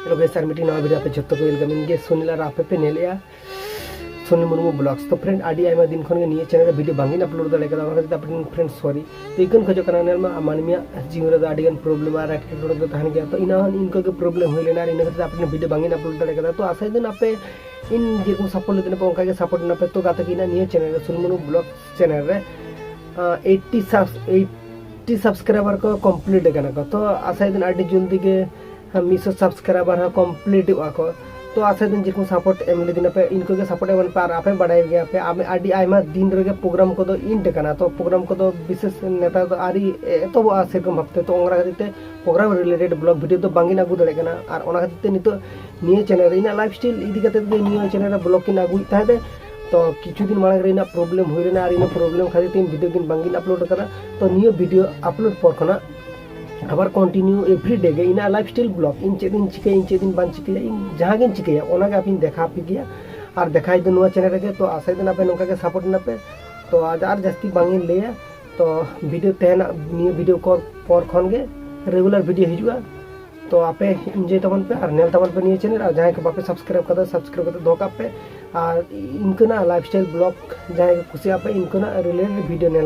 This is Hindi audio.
हेलो गाइस, आर मीटिंग नवा वीडियो पे जत्तो को वेलकम गे सुनील और आपे पे नेलिया सोनी मुर्मू ब्लॉग्स। तो फ्रेंड आदि आयमा दिन खन निये चैनल वीडियो बांगिन अपलोड दले कदा ओना खातिर आपन फ्रेंड सॉरी तो इकन खजो कना नेल मा मानमिया जीवन रे आदि गन प्रॉब्लम आ रखते दो तहन गया तो इना इनको के प्रॉब्लम होइले ना इन खातिर आपन वीडियो बांगिन अपलोड दले कदा तो आशा दिन आपे इन जे को सपोर्ट देने पे उनका के सपोर्ट ना पे तो गाता कि ना निये channel Soni Murmu blog channel रे 80 सब्सक्राइबर को कंप्लीट करना को तो आशा दिन आदि जल्दी के हम 200 सब्सक्राइबर है कंप्लीट को तो आशा दिन जिको सपोर्ट एम लेदिन पे इनको के सपोर्ट एवन पर आपे बढ़ाई गया पे आमे आदि आयमा दिन रे प्रोग्राम को तो इंट करना तो प्रोग्राम को तो विशेष नेता तो आरी तो आसे कम हफ्ते तो ओंगरा खातिर प्रोग्राम रिलेटेड ब्लॉग वीडियो तो बांगिन आगु दड़े कना और ओना खातिर नितो निये चैनल रे इन लाइफस्टाइल इदी कते निये चैनल रे ब्लॉग किन आगु ताहे तो किछु दिन मांग रेना प्रॉब्लम होई रेना और इन प्रॉब्लम खातिर तीन वीडियो किन बांगिन अपलोड करा तो निये वीडियो अपलोड पर खना आबार कंटिन्यू एवरीडे गे इन लाइफस्टाइल ब्लॉग इन चेदिन चिके इन चेदिन बान चिके इन जहां गिन चिके ओना के आपिन देखा पे गया और देखाई दो नुआ चैनल रे तो आशा दिन आपे नोका के सपोर्ट ना पे तो आज आर जस्ती बांगिन लेया तो वीडियो तेना निये वीडियो को पर खन गे रेगुलर वीडियो हिजुआ तो आपे एंजॉय तमन पे और नेल तमन पे निये चैनल और जहां के बापे सब्सक्राइब कर धोका पे और इनको ना लाइफस्टाइल ब्लॉग जहां के खुशी आपे इनको ना रिलेटेड वीडियो ने